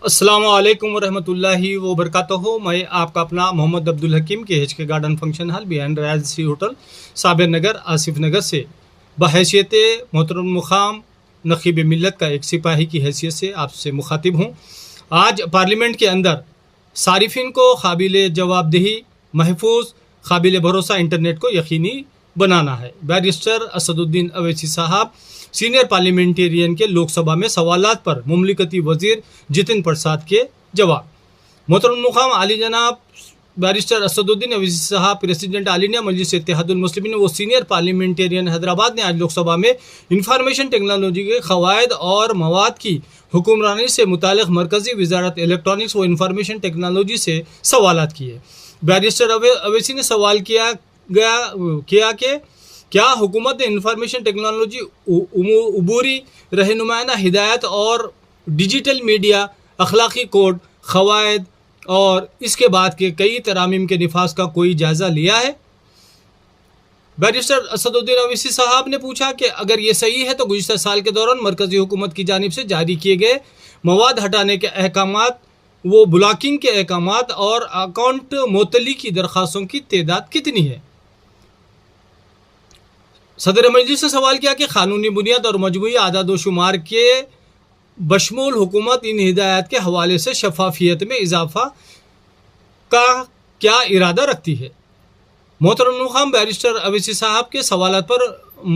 السلام علیکم ورحمۃ اللہ وبرکاتہ. میں آپ کا اپنا محمد عبدالحکیم کے H K garden function hall behind Riazi hotel Sabir Nagar Asif Nagar سے بحیثیت محترم مقام نقیب ملت کا ایک سپاہی کی حیثیت سے آپ سے مخاطب ہوں. آج پارلیمنٹ کے اندر صارفین کو قابل جواب دہی، محفوظ، قابل بھروسہ انٹرنیٹ کو یقینی بنانا ہے. بیرسٹر اسد الدین اویسی صاحب سینئر پارلیمنٹرین کے لوک سبھا میں سوالات پر مملکتی وزیر جتن پرساد کے جواب. محترم مقام عالی جناب بیرسٹر اسد الدین اویسی صاحب پریزیڈنٹ آل انڈیا مجلس اتحاد المسلمین و سینئر پارلیمنٹرین حیدرآباد نے آج لوک سبھا میں انفارمیشن ٹیکنالوجی کے قواعد اور مواد کی حکمرانی سے متعلق مرکزی وزارت الیکٹرانکس و انفارمیشن ٹیکنالوجی سے سوالات کیے. بیرسٹر اویسی نے سوال کیا کہ کیا حکومت نے انفارمیشن ٹیکنالوجی عبوری رہنمائانہ ہدایت اور ڈیجیٹل میڈیا اخلاقی کوڈ قواعد اور اس کے بعد کے کئی ترامیم کے نفاذ کا کوئی جائزہ لیا ہے؟ بیرسٹر اسد الدین اویسی صاحب نے پوچھا کہ اگر یہ صحیح ہے تو گزشتہ سال کے دوران مرکزی حکومت کی جانب سے جاری کیے گئے مواد ہٹانے کے احکامات، وہ بلاکنگ کے احکامات اور اکاؤنٹ معطلی کی درخواستوں کی تعداد کتنی ہے؟ صدر مجلس نے سوال کیا کہ قانونی بنیاد اور مجموعی اعداد و شمار کے بشمول حکومت ان ہدایات کے حوالے سے شفافیت میں اضافہ کا کیا ارادہ رکھتی ہے؟ محترم مقام بیرسٹر اویسی صاحب کے سوالات پر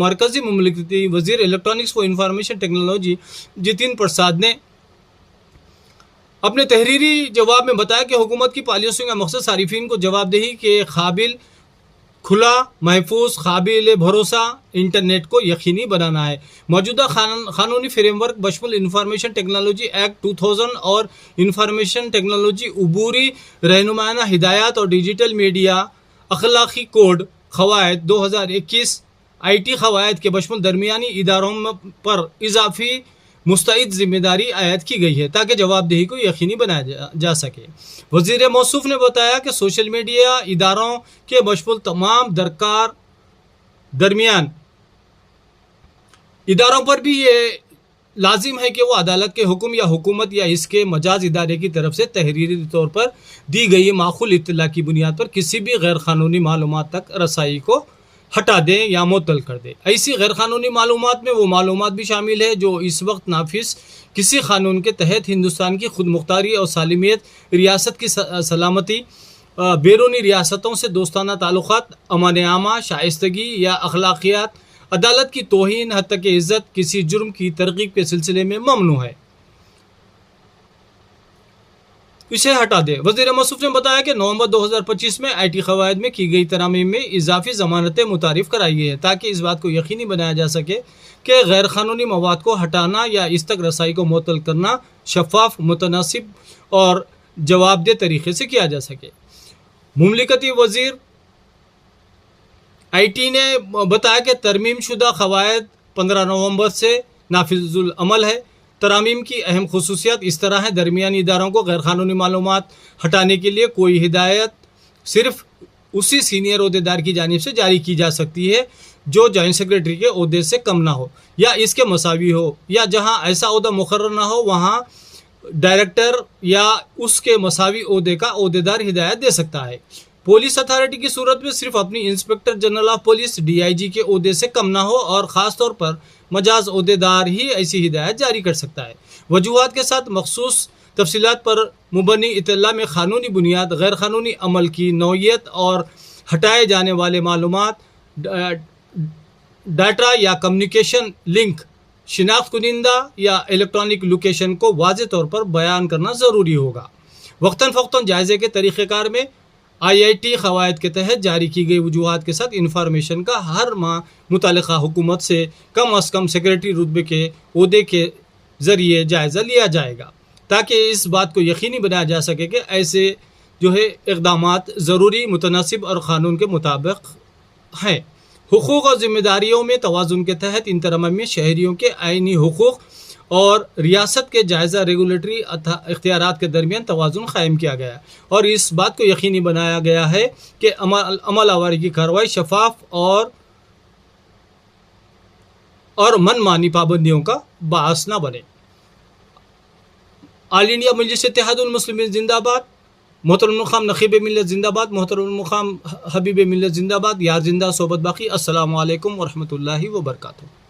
مرکزی مملکتی وزیر الیکٹرانکس و انفارمیشن ٹیکنالوجی جتن پرساد نے اپنے تحریری جواب میں بتایا کہ حکومت کی پالیسیوں کا مقصد صارفین کو جواب دہی کے قابل، کھلا، محفوظ، قابل بھروسہ انٹرنیٹ کو یقینی بنانا ہے. موجودہ قانونی فریم ورک بشمول انفارمیشن ٹیکنالوجی ایکٹ 2000 اور انفارمیشن ٹیکنالوجی عبوری رہنمائانہ ہدایات اور ڈیجیٹل میڈیا اخلاقی کوڈ قواعد 2021 آئی ٹی قواعد کے بشمول درمیانی اداروں پر اضافی مستعد ذمہ داری عائد کی گئی ہے تاکہ جواب دہی کو یقینی بنایا جا سکے. وزیر موصوف نے بتایا کہ سوشل میڈیا اداروں کے بشمول تمام درمیان اداروں پر بھی یہ لازم ہے کہ وہ عدالت کے حکم یا حکومت یا اس کے مجاز ادارے کی طرف سے تحریری طور پر دی گئی معقول اطلاع کی بنیاد پر کسی بھی غیر قانونی معلومات تک رسائی کو ہٹا دیں یا معطل کر دیں. ایسی غیر قانونی معلومات میں وہ معلومات بھی شامل ہے جو اس وقت نافذ کسی قانون کے تحت ہندوستان کی خود مختاری اور سالمیت، ریاست کی سلامتی، بیرونی ریاستوں سے دوستانہ تعلقات، امن عامہ، شائستگی یا اخلاقیات، عدالت کی توہین، حتی کہ عزت، کسی جرم کی ترغیب کے سلسلے میں ممنوع ہے، اسے ہٹا دے. وزیر موصوف نے بتایا کہ نومبر 2025 میں آئی ٹی قواعد میں کی گئی ترامیم میں اضافی ضمانتیں متعارف کرائی گئی ہیں تاکہ اس بات کو یقینی بنایا جا سکے کہ غیر قانونی مواد کو ہٹانا یا اس تک رسائی کو معطل کرنا شفاف، متناسب اور جواب دہ طریقے سے کیا جا سکے. مملکتی وزیر آئی ٹی نے بتایا کہ ترمیم شدہ قواعد 15 نومبر سے نافذ العمل ہے. ترامیم کی اہم خصوصیات اس طرح ہیں: درمیانی اداروں کو غیر قانونی معلومات ہٹانے کے لیے کوئی ہدایت صرف اسی سینئر عہدیدار کی جانب سے جاری کی جا سکتی ہے جو جوائنٹ سیکرٹری کے عہدے سے کم نہ ہو یا اس کے مساوی ہو، یا جہاں ایسا عہدہ مقرر نہ ہو وہاں ڈائریکٹر یا اس کے مساوی عہدے کا عہدیدار ہدایت دے سکتا ہے. پولیس اتھارٹی کی صورت میں صرف اپنی inspector general of police D I G کے عہدے سے کم نہ ہو اور خاص طور پر مجاز عہدیدار ہی ایسی ہدایت جاری کر سکتا ہے. وجوہات کے ساتھ مخصوص تفصیلات پر مبنی اطلاع میں قانونی بنیاد، غیر قانونی عمل کی نوعیت اور ہٹائے جانے والے معلومات، ڈاٹا یا کمیونیکیشن لنک، شناخت کنندہ یا الیکٹرانک لوکیشن کو واضح طور پر بیان کرنا ضروری ہوگا. وقتاً فوقتاً جائزے کے طریقہ کار میں آئی ٹی قواعد کے تحت جاری کی گئی وجوہات کے ساتھ انفارمیشن کا ہر ماہ متعلقہ حکومت سے کم از کم سیکرٹری رتبے کے عہدے کے ذریعے جائزہ لیا جائے گا تاکہ اس بات کو یقینی بنایا جا سکے کہ ایسے اقدامات ضروری، متناسب اور قانون کے مطابق ہیں. حقوق اور ذمہ داریوں میں توازن کے تحت ان ترامیم میں شہریوں کے آئینی حقوق اور ریاست کے جائزہ ریگولیٹری اختیارات کے درمیان توازن قائم کیا گیا اور اس بات کو یقینی بنایا گیا ہے کہ عمل آوری کی کارروائی شفاف اور من مانی پابندیوں کا باعث نہ بنے. آل انڈیا مجلس اتحاد المسلمین زندہ باد، محترم المقام نقیب ملت زندہ باد، محترم المقام حبیب ملت زندہ باد، یار زندہ صحبت باقی۔ السلام علیکم ورحمۃ اللہ وبرکاتہ۔